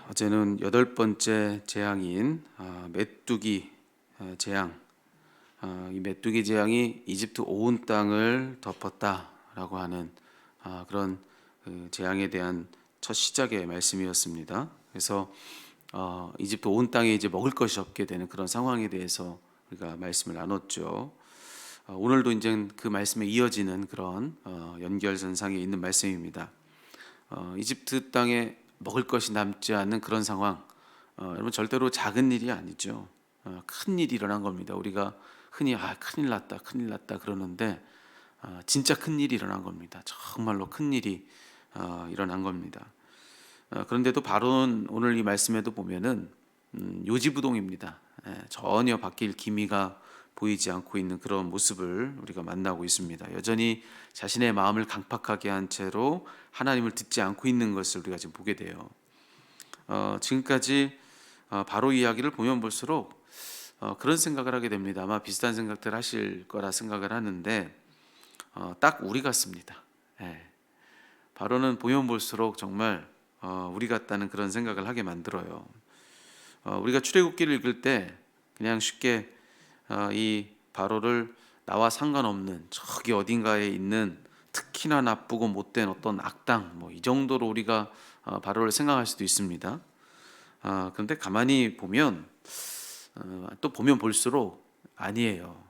어제는 여덟 번째 재앙인 메뚜기 재앙, 이 메뚜기 재앙이 이집트 온 땅을 덮었다라고 하는 그런 그 재앙에 대한 첫 시작의 말씀이었습니다. 그래서 이집트 온 땅에 이제 먹을 것이 없게 되는 그런 상황에 대해서 우리가 말씀을 나눴죠. 오늘도 이제 그 말씀에 이어지는 그런 연결선상에 있는 말씀입니다. 이집트 땅에 먹을 것이 남지 않는 그런 상황, 여러분 절대로 작은 일이 아니죠. 큰 일이 일어난 겁니다. 우리가 흔히 큰일 났다, 큰일 났다 그러는데 진짜 큰 일이 일어난 겁니다. 정말로 큰 일이 일어난 겁니다. 그런데도 바로는 오늘 이 말씀에도 보면은 요지부동입니다. 전혀 바뀔 기미가 보이지 않고 있는 그런 모습을 우리가 만나고 있습니다. 여전히 자신의 마음을 강팍하게 한 채로 하나님을 듣지 않고 있는 것을 우리가 지금 보게 돼요. 지금까지 바로 이야기를 보면 볼수록 그런 생각을 하게 됩니다. 아마 비슷한 생각들 하실 거라 생각을 하는데 딱 우리 같습니다. 바로는 보면 볼수록 정말 우리 같다는 그런 생각을 하게 만들어요. 우리가 출애굽기를 읽을 때 그냥 쉽게 이 바로를 나와 상관없는 저기 어딘가에 있는 특히나 나쁘고 못된 어떤 악당 이 정도로 우리가 바로를 생각할 수도 있습니다. 그런데 가만히 보면 또 보면 볼수록 아니에요.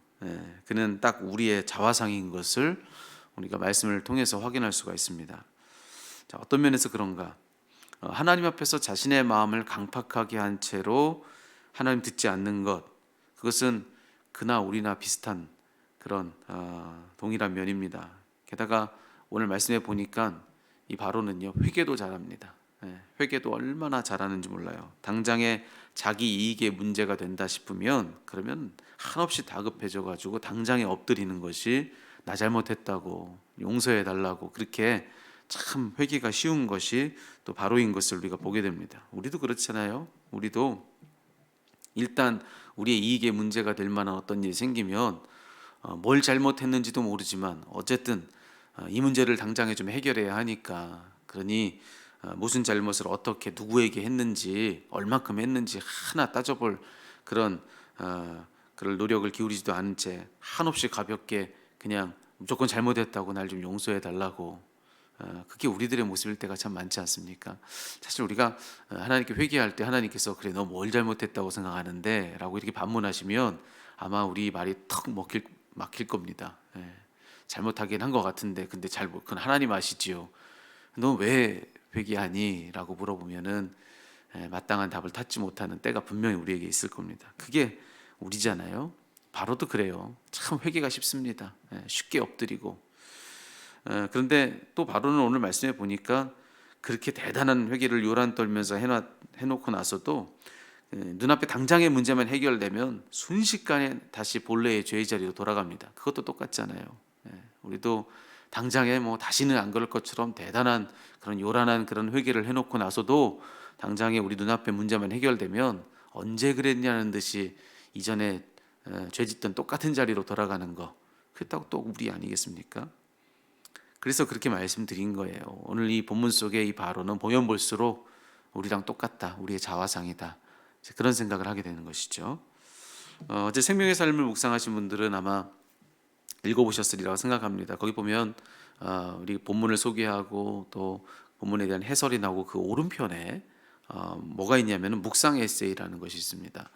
그는 딱 우리의 자화상인 것을 우리가 말씀을 통해서 확인할 수가 있습니다. 자, 어떤 면에서 그런가? 하나님 앞에서 자신의 마음을 강팍하게 한 채로 하나님 듣지 않는 것, 그것은 그나 우리나 비슷한 그런 동일한 면입니다. 게다가 오늘 말씀해 보니까 이 바로는요 회개도 잘합니다. 회개도 얼마나 잘하는지 몰라요. 당장에 자기 이익에 문제가 된다 싶으면 그러면 한없이 다급해져 가지고 당장에 엎드리는 것이 나 잘못했다고 용서해 달라고, 그렇게 참 회개가 쉬운 것이 또 바로인 것을 우리가 보게 됩니다. 우리도 그렇잖아요. 우리도 일단 우리의 이익에 문제가 될 만한 어떤 일이 생기면 뭘 잘못했는지도 모르지만 어쨌든 이 문제를 당장에 좀 해결해야 하니까, 그러니 무슨 잘못을 어떻게 누구에게 했는지 얼마큼 했는지 하나 따져볼 그런 그럴 노력을 기울이지도 않은 채 한없이 가볍게 그냥 무조건 잘못했다고 날 좀 용서해 달라고, 그게 우리들의 모습일 때가 참 많지 않습니까? 사실 우리가 하나님께 회개할 때 하나님께서 그래 너 뭘 잘못했다고 생각하는데 라고 이렇게 반문하시면 아마 우리 말이 턱 막힐 겁니다. 잘못하긴 한 것 같은데 근데 그건 하나님 아시지요. 너 왜 회개하니? 라고 물어보면은 마땅한 답을 찾지 못하는 때가 분명히 우리에게 있을 겁니다. 그게 우리잖아요. 바로도 그래요. 참 회개가 쉽습니다. 쉽게 엎드리고. 그런데 또 바로는 오늘 말씀해 보니까 그렇게 대단한 회개를 요란 떨면서 해놓고 나서도 눈앞에 당장의 문제만 해결되면 순식간에 다시 본래의 죄의 자리로 돌아갑니다. 그것도 똑같잖아요. 우리도 당장에 다시는 안 그럴 것처럼 대단한 그런 요란한 그런 회개를 해놓고 나서도 당장에 우리 눈앞에 문제만 해결되면 언제 그랬냐는 듯이 이전에 죄 짓던 똑같은 자리로 돌아가는 거, 그게 또 우리 아니겠습니까? 그래서 그렇게 말씀드린 거예요. 오늘 이 본문 속에 이 바로는 보면 볼수록 우리랑 똑같다, 우리의 자화상이다, 그런 생각을 하게 되는 것이죠. 어제 생명의 삶을 묵상하신 분들은 아마 읽어보셨으리라고 생각합니다. 거기 보면 우리 본문을 소개하고 또 본문에 대한 해설이 나오고 그 오른편에 뭐가 있냐면은 묵상 에세이라는 것이 있습니다.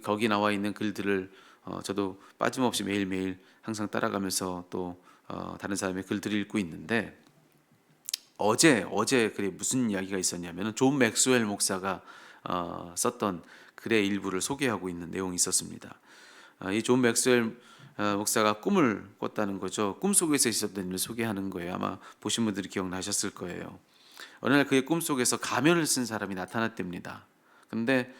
거기 나와 있는 글들을 저도 빠짐없이 매일매일 항상 따라가면서 또 다른 사람의 글들을 읽고 있는데, 어제 그래 무슨 이야기가 있었냐면은 존 맥스웰 목사가 썼던 글의 일부를 소개하고 있는 내용이 있었습니다. 이 존 맥스웰 목사가 꿈을 꿨다는 거죠. 꿈속에서 있었던 일을 소개하는 거예요. 아마 보신 분들이 기억나셨을 거예요. 어느 날 그의 꿈속에서 가면을 쓴 사람이 나타났답니다. 근데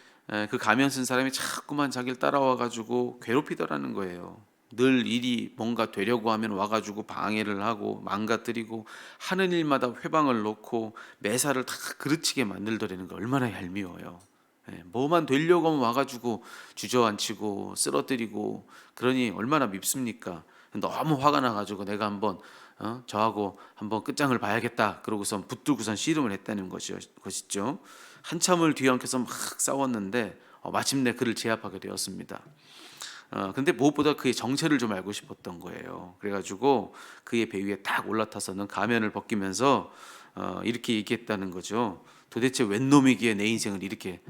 그 가면 쓴 사람이 자꾸만 자기를 따라와 가지고 괴롭히더라는 거예요. 늘 일이 뭔가 되려고 하면 와가지고 방해를 하고 망가뜨리고 하는 일마다 회방을 놓고 매사를 다 그르치게 만들더라는 거, 얼마나 얄미워요. 뭐만 되려고 하면 와가지고 주저앉히고 쓰러뜨리고, 그러니 얼마나 밉습니까? 너무 화가 나가지고 내가 한번 저하고 한번 끝장을 봐야겠다. 그러고선 붙들고선 씨름을 했다는 것이죠. 한참을 뒤엉켜서 막 싸웠는데 마침내 그를 제압하게 되었습니다. 근데 무엇보다 그의 정체를 좀 알고 싶었던 거예요. 그래가지고 그의 배 위에 딱 올라타서는 가면을 벗기면서 이렇게 얘기했다는 거죠. 도대체 웬 놈이기에 내 인생을 이렇게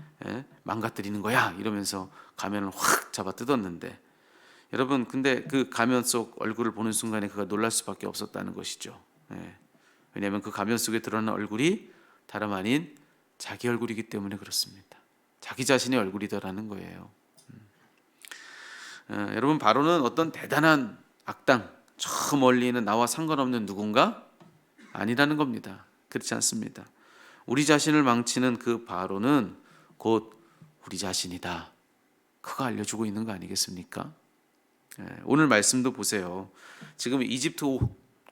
망가뜨리는 거야? 이러면서 가면을 확 잡아 뜯었는데, 여러분, 근데 그 가면 속 얼굴을 보는 순간에 그가 놀랄 수밖에 없었다는 것이죠. 왜냐하면 그 가면 속에 드러난 얼굴이 다름 아닌 자기 얼굴이기 때문에 그렇습니다. 자기 자신의 얼굴이더라는 거예요. 여러분, 바로는 어떤 대단한 악당, 저 멀리 있는 나와 상관없는 누군가 아니라는 겁니다. 그렇지 않습니다. 우리 자신을 망치는 그 바로는 곧 우리 자신이다. 그거 알려주고 있는 거 아니겠습니까? 오늘 말씀도 보세요. 지금 이집트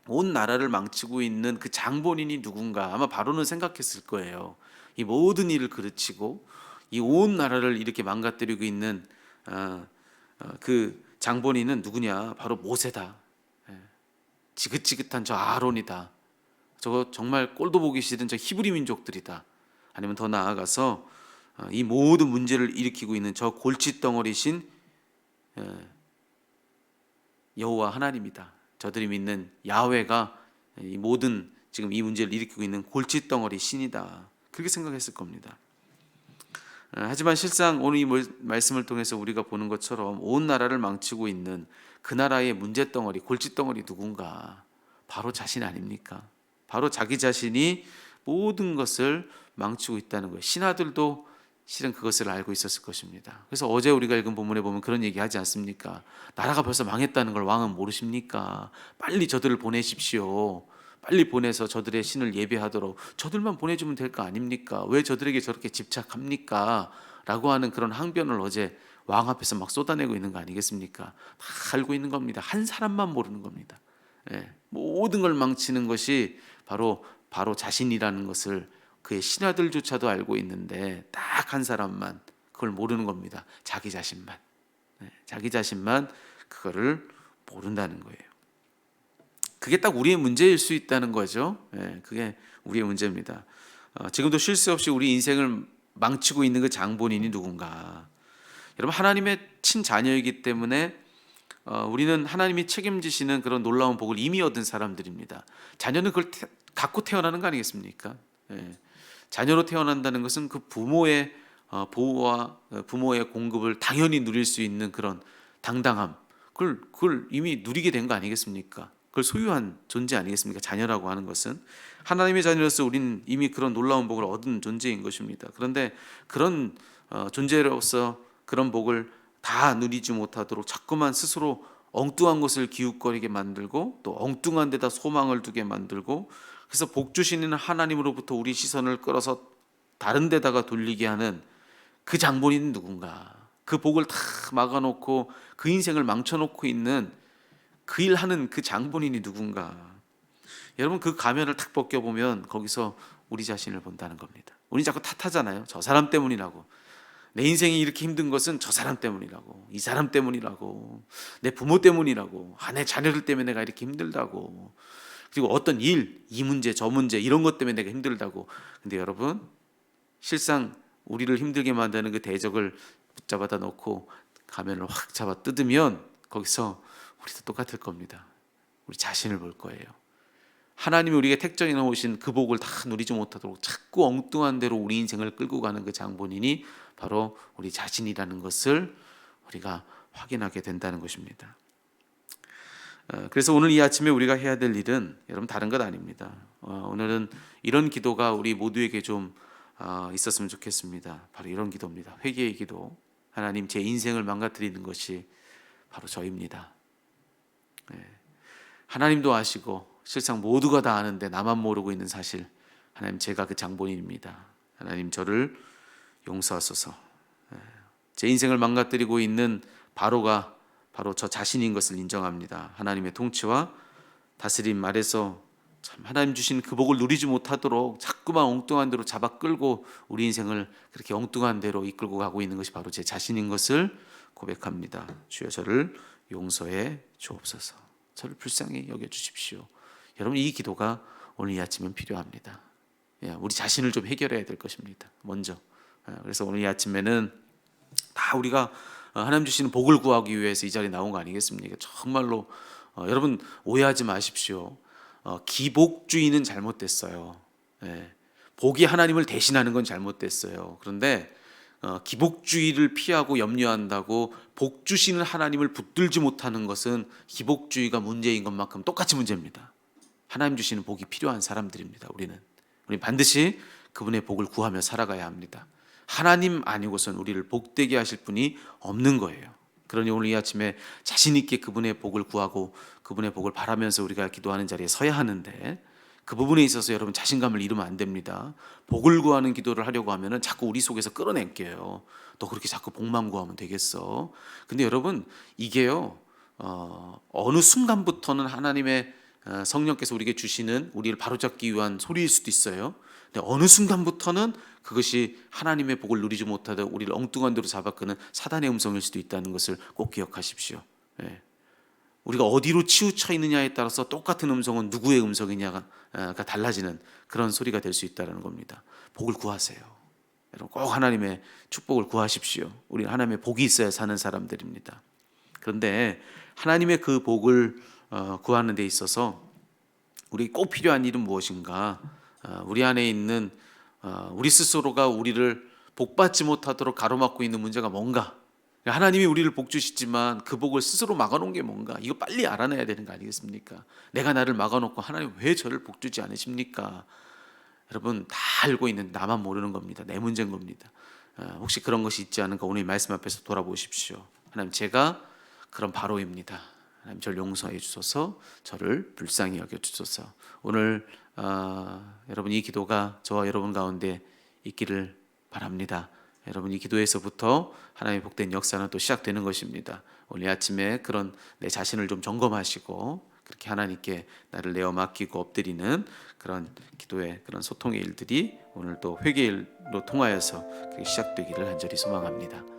온 나라를 망치고 있는 그 장본인이 누군가 아마 바로는 생각했을 거예요. 이 모든 일을 그르치고 이 온 나라를 이렇게 망가뜨리고 있는 그 장본인은 누구냐? 바로 모세다. 지긋지긋한 저 아론이다. 저거 정말 꼴도 보기 싫은 저 히브리 민족들이다. 아니면 더 나아가서 이 모든 문제를 일으키고 있는 저 골칫덩어리신 여호와 하나님이다. 저들이 믿는 야훼가 이 모든 지금 이 문제를 일으키고 있는 골칫덩어리 신이다. 그렇게 생각했을 겁니다. 하지만 실상 오늘 이 말씀을 통해서 우리가 보는 것처럼 온 나라를 망치고 있는 그 나라의 문제덩어리, 골칫덩어리 누군가? 바로 자신 아닙니까? 바로 자기 자신이 모든 것을 망치고 있다는 거예요. 신하들도 실은 그것을 알고 있었을 것입니다. 그래서 어제 우리가 읽은 본문에 보면 그런 얘기 하지 않습니까? 나라가 벌써 망했다는 걸 왕은 모르십니까? 빨리 저들을 보내십시오. 빨리 보내서 저들의 신을 예배하도록 저들만 보내주면 될 거 아닙니까? 왜 저들에게 저렇게 집착합니까? 라고 하는 그런 항변을 어제 왕 앞에서 막 쏟아내고 있는 거 아니겠습니까? 다 알고 있는 겁니다. 한 사람만 모르는 겁니다. 모든 걸 망치는 것이 바로 자신이라는 것을 그의 신하들조차도 알고 있는데 딱 한 사람만 그걸 모르는 겁니다. 자기 자신만. 자기 자신만 그거를 모른다는 거예요. 그게 딱 우리의 문제일 수 있다는 거죠. 그게 우리의 문제입니다. 지금도 쉴 새 없이 우리 인생을 망치고 있는 그 장본인이 누군가. 여러분, 하나님의 친자녀이기 때문에 우리는 하나님이 책임지시는 그런 놀라운 복을 이미 얻은 사람들입니다. 자녀는 그걸 갖고 태어나는 거 아니겠습니까? 자녀로 태어난다는 것은 그 부모의 보호와 부모의 공급을 당연히 누릴 수 있는 그런 당당함, 그걸 이미 누리게 된 거 아니겠습니까? 그걸 소유한 존재 아니겠습니까? 자녀라고 하는 것은 하나님의 자녀로서 우리는 이미 그런 놀라운 복을 얻은 존재인 것입니다. 그런데 그런 존재로서 그런 복을 다 누리지 못하도록 자꾸만 스스로 엉뚱한 것을 기웃거리게 만들고 또 엉뚱한 데다 소망을 두게 만들고, 그래서 복 주시는 하나님으로부터 우리 시선을 끌어서 다른 데다가 돌리게 하는 그 장본인은 누군가? 그 복을 다 막아놓고 그 인생을 망쳐놓고 있는 그 일하는 그 장본인이 누군가? 여러분, 그 가면을 탁 벗겨보면 거기서 우리 자신을 본다는 겁니다. 우리 자꾸 탓하잖아요. 저 사람 때문이라고. 내 인생이 이렇게 힘든 것은 저 사람 때문이라고, 이 사람 때문이라고, 내 부모 때문이라고, 내 자녀들 때문에 내가 이렇게 힘들다고, 그리고 어떤 일, 이 문제 저 문제 이런 것 때문에 내가 힘들다고. 근데 여러분, 실상 우리를 힘들게 만드는 그 대적을 붙잡아다 놓고 가면을 확 잡아 뜯으면 거기서 우리도 똑같을 겁니다. 우리 자신을 볼 거예요. 하나님이 우리에게 택정해 놓으신 그 복을 다 누리지 못하도록 자꾸 엉뚱한 대로 우리 인생을 끌고 가는 그 장본인이 바로 우리 자신이라는 것을 우리가 확인하게 된다는 것입니다. 그래서 오늘 이 아침에 우리가 해야 될 일은 여러분 다른 것 아닙니다. 오늘은 이런 기도가 우리 모두에게 좀 있었으면 좋겠습니다. 바로 이런 기도입니다. 회개의 기도. 하나님, 제 인생을 망가뜨리는 것이 바로 저입니다. 하나님도 아시고 실상 모두가 다 아는데 나만 모르고 있는 사실, 하나님, 제가 그 장본인입니다. 하나님, 저를 용서하소서. 제 인생을 망가뜨리고 있는 바로가 바로 저 자신인 것을 인정합니다. 하나님의 통치와 다스림 아래서 참 하나님 주신 그 복을 누리지 못하도록 자꾸만 엉뚱한 대로 잡아 끌고 우리 인생을 그렇게 엉뚱한 대로 이끌고 가고 있는 것이 바로 제 자신인 것을 고백합니다. 주여, 저를 용서해 주옵소서. 저를 불쌍히 여겨주십시오. 여러분, 이 기도가 오늘 이 아침은 필요합니다. 우리 자신을 좀 해결해야 될 것입니다. 먼저. 그래서 오늘 이 아침에는 다 우리가 하나님 주시는 복을 구하기 위해서 이 자리에 나온 거 아니겠습니까? 정말로 여러분 오해하지 마십시오. 기복주의는 잘못됐어요. 복이 하나님을 대신하는 건 잘못됐어요. 그런데 기복주의를 피하고 염려한다고 복 주시는 하나님을 붙들지 못하는 것은 기복주의가 문제인 것만큼 똑같이 문제입니다. 하나님 주시는 복이 필요한 사람들입니다. 우리 반드시 그분의 복을 구하며 살아가야 합니다. 하나님 아니고선 우리를 복되게 하실 분이 없는 거예요. 그러니 오늘 이 아침에 자신 있게 그분의 복을 구하고 그분의 복을 바라면서 우리가 기도하는 자리에 서야 하는데, 그 부분에 있어서 여러분 자신감을 잃으면 안 됩니다. 복을 구하는 기도를 하려고 하면은 자꾸 우리 속에서 끌어낼게요. 너 그렇게 자꾸 복만 구하면 되겠어? 근데 여러분 이게요, 어느 순간부터는 하나님의 성령께서 우리에게 주시는, 우리를 바로잡기 위한 소리일 수도 있어요. 근데 어느 순간부터는 그것이 하나님의 복을 누리지 못하다 우리를 엉뚱한 데로 잡아끄는 사단의 음성일 수도 있다는 것을 꼭 기억하십시오. 우리가 어디로 치우쳐 있느냐에 따라서 똑같은 음성은 누구의 음성이냐가 달라지는 그런 소리가 될 수 있다는 겁니다. 복을 구하세요. 여러분 꼭 하나님의 축복을 구하십시오. 우리 하나님의 복이 있어야 사는 사람들입니다. 그런데 하나님의 그 복을 구하는 데 있어서 우리 꼭 필요한 일은 무엇인가? 우리 안에 있는 우리 스스로가 우리를 복받지 못하도록 가로막고 있는 문제가 뭔가? 하나님이 우리를 복 주시지만 그 복을 스스로 막아놓은 게 뭔가? 이거 빨리 알아내야 되는 거 아니겠습니까? 내가 나를 막아놓고 하나님 왜 저를 복 주지 않으십니까? 여러분 다 알고 있는데 나만 모르는 겁니다. 내 문제인 겁니다. 혹시 그런 것이 있지 않은가 오늘 이 말씀 앞에서 돌아보십시오. 하나님, 제가 그런 바로입니다. 하나님 저를 용서해 주소서, 저를 불쌍히 여겨 주소서. 오늘 여러분 이 기도가 저와 여러분 가운데 있기를 바랍니다. 여러분 이 기도에서부터 하나님의 복된 역사는 또 시작되는 것입니다. 오늘 아침에 그런 내 자신을 좀 점검하시고 그렇게 하나님께 나를 내어 맡기고 엎드리는 그런 기도의 그런 소통의 일들이 오늘 또 회개일로 통하여서 그게 시작되기를 간절히 소망합니다.